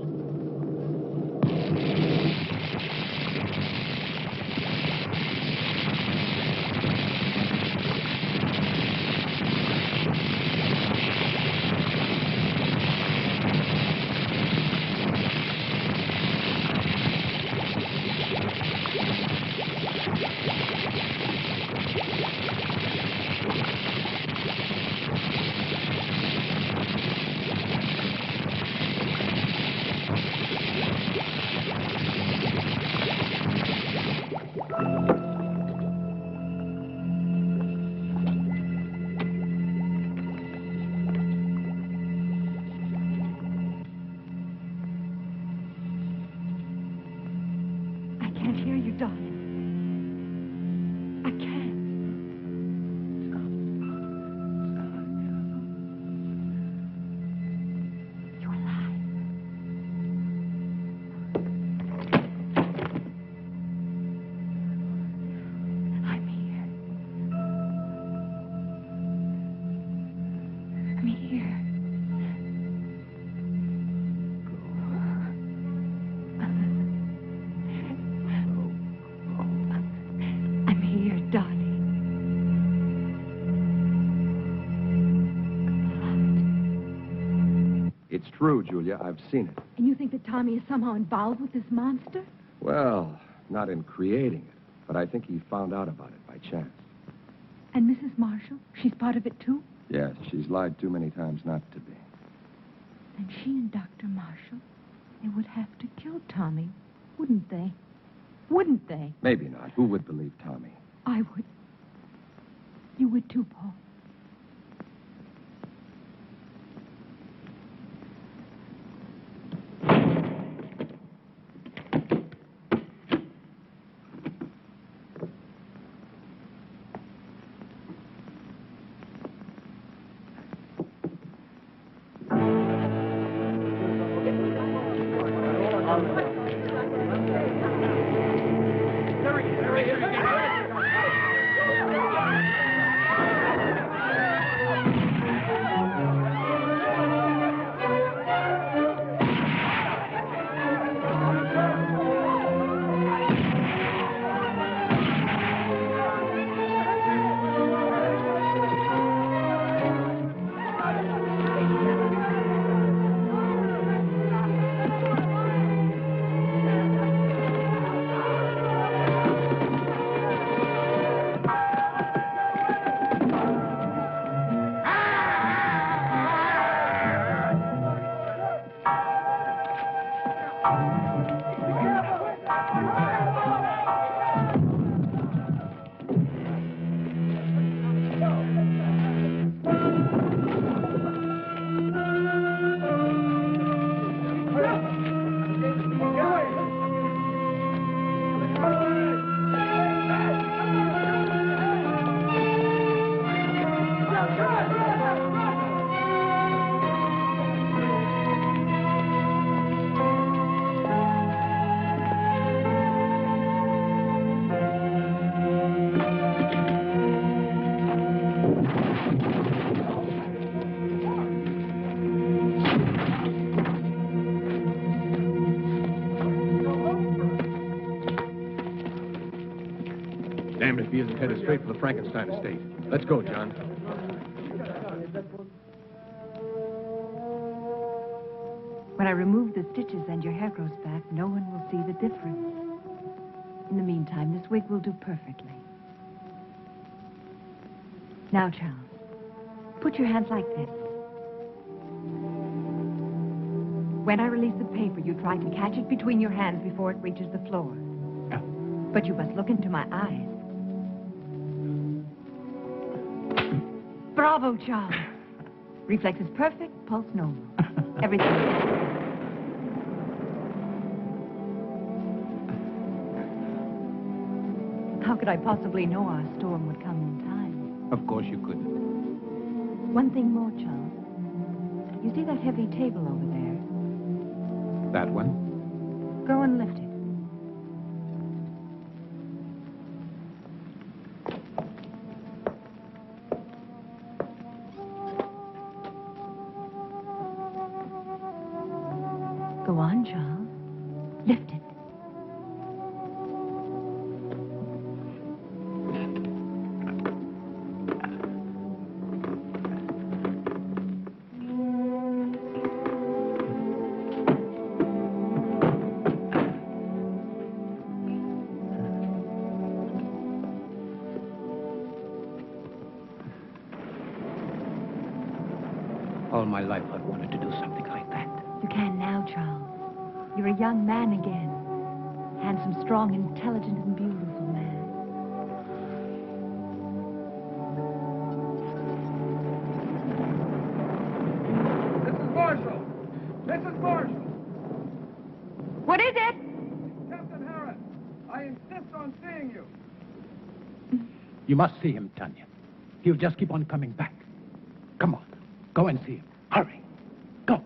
I can't hear you, darling. I can't. You're alive. I'm here. I'm here. I'm here, darling. It's true, Julia. I've seen it. And you think that Tommy is somehow involved with this monster? Well, not in creating it, but I think he found out about it by chance. And Mrs. Marshall? She's part of it, too? Yes, she's lied too many times not to be. Then she and Dr. Marshall, they would have to kill Tommy, wouldn't they? Wouldn't they? Maybe not. Who would believe Tommy? I would. You would, too, Paul. Damned if he isn't headed straight for the Frankenstein estate. Let's go, John. When I remove the stitches and your hair grows back, no one will see the difference. In the meantime, this wig will do perfectly. Now, Charles, put your hands like this. When I release the paper, you try to catch it between your hands before it reaches the floor. But you must look into my eyes. Bravo, Charles. Reflexes perfect, pulse normal. Everything. How could I possibly know our storm would come in time? Of course you couldn't. One thing more, Charles. You see that heavy table over there? That one? Go and lift it. Go on, Charles. Lift it. All my life I've wanted to do something like that. You can now, Charles. You're a young man again. Handsome, strong, intelligent, and beautiful man. Mrs. Marshall! Mrs. Marshall! What is it? Captain Harris, I insist on seeing you. You must see him, Tanya. He'll just keep on coming back. Come on. Go and see him. Hurry. Go.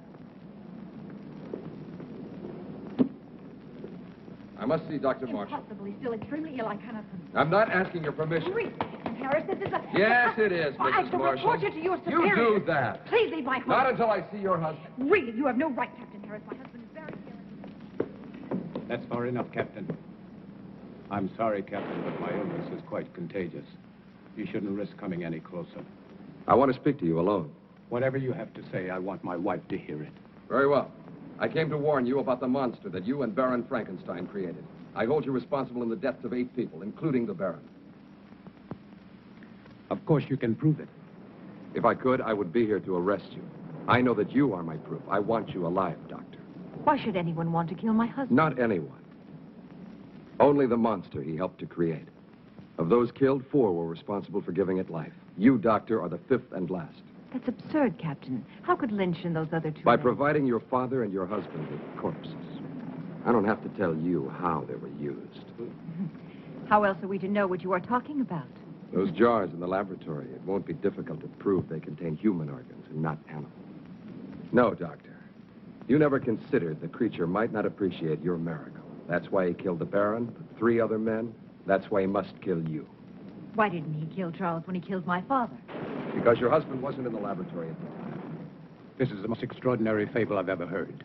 I must see Dr. Marshall. Impossible. He's still extremely ill. I cannot. I'm not asking your permission. Really, Captain Harris, this is a... Yes, it is, I Mrs. shall Marshall. report you to your superior. You do that. Please leave my home. Not until I see your husband. Really, you have no right, Captain Harris. My husband is very ill. That's far enough, Captain. I'm sorry, Captain, but my illness is quite contagious. You shouldn't risk coming any closer. I want to speak to you alone. Whatever you have to say, I want my wife to hear it. Very well. I came to warn you about the monster that you and Baron Frankenstein created. I hold you responsible in the deaths of 8 people, including the Baron. Of course you can prove it. If I could, I would be here to arrest you. I know that you are my proof. I want you alive, Doctor. Why should anyone want to kill my husband? Not anyone. Only the monster he helped to create. Of those killed, 4 were responsible for giving it life. You, Doctor, are the 5th and last. That's absurd, Captain. How could Lynch and those other 2 By men... providing your father and your husband with corpses. I don't have to tell you how they were used. How else are we to know what you are talking about? Those jars in the laboratory, it won't be difficult to prove they contain human organs and not animal. No, Doctor. You never considered the creature might not appreciate your miracle. That's why he killed the Baron, the 3 other men, That's why he must kill you. Why didn't he kill Charles when he killed my father? Because your husband wasn't in the laboratory at the time. This is the most extraordinary fable I've ever heard.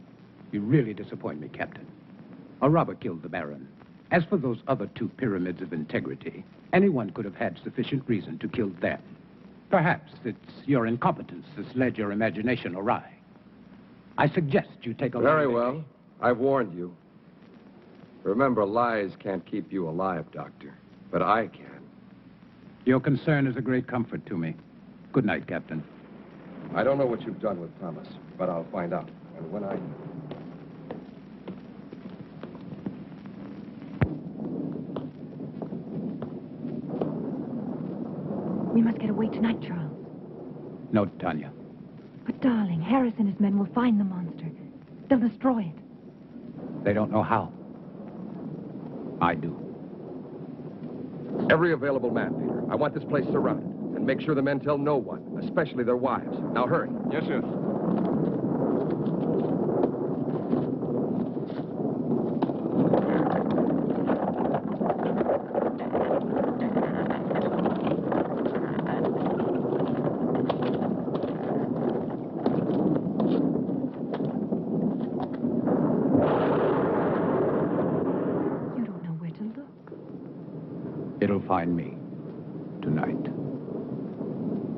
You really disappoint me, Captain. A robber killed the Baron. As for those other 2 pyramids of integrity, anyone could have had sufficient reason to kill them. Perhaps it's your incompetence that's led your imagination awry. I suggest you take a look. Very well. I've warned you. Remember, lies can't keep you alive, Doctor. But I can. Your concern is a great comfort to me. Good night, Captain. I don't know what you've done with Thomas, but I'll find out. And when I... We must get away tonight, Charles. No, Tanya. But, darling, Harris and his men will find the monster. They'll destroy it. They don't know how. I do. Every available man, Peter. I want this place surrounded. And make sure the men tell no one, especially their wives. Now, hurry. Yes, sir. It'll find me. Tonight.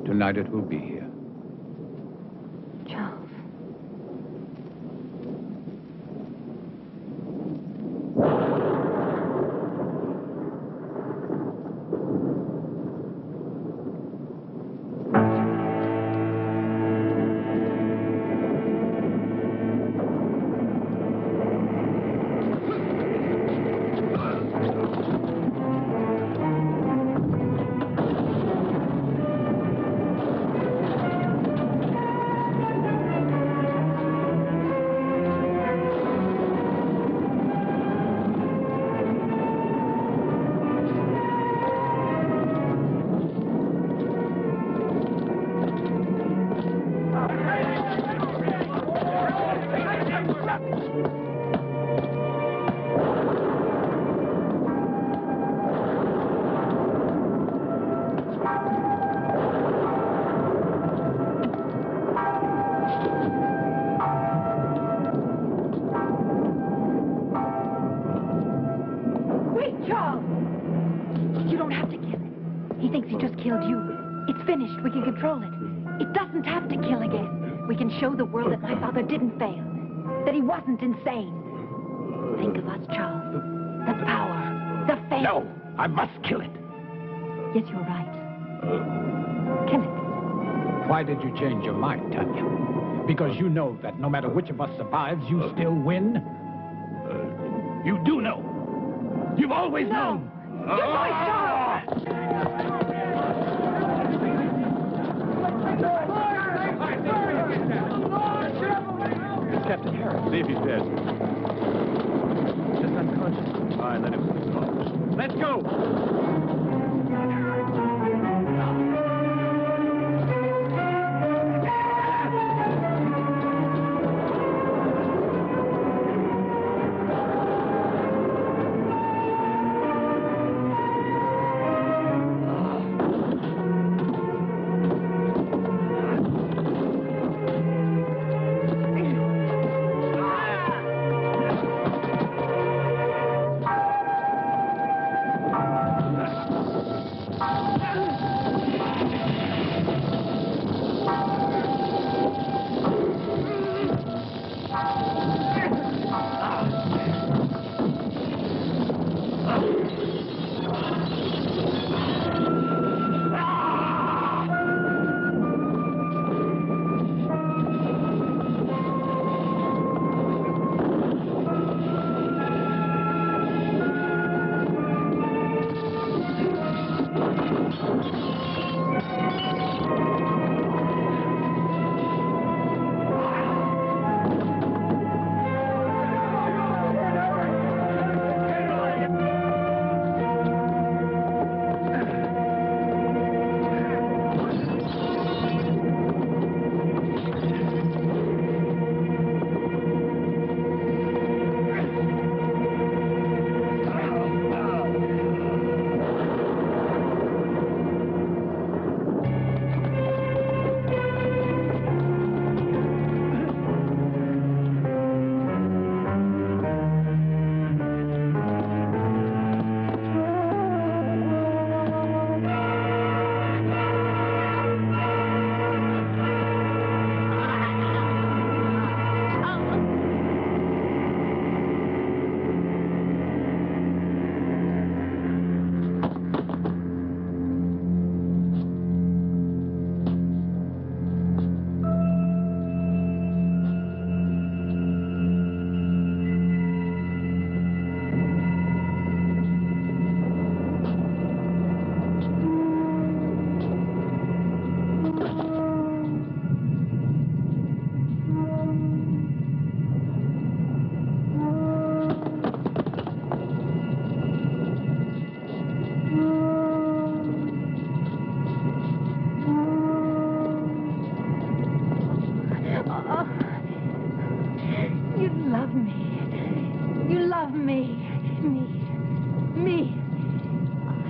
Tonight it will be here. Charles. We can control it. It doesn't have to kill again. We can show the world that my father didn't fail, that he wasn't insane. Think of us, Charles. The power, the fame. No, I must kill it. Yes, you're right. Kill it. Why did you change your mind, Tanya? Because you know that no matter which of us survives, you still win? You do know. You've always known. Good boy, Charles! It's Captain Harris. See if he's dead. Just unconscious. All right, let him close. Let's go!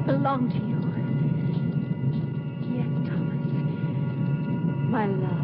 belong to you. Yes, Thomas. My love.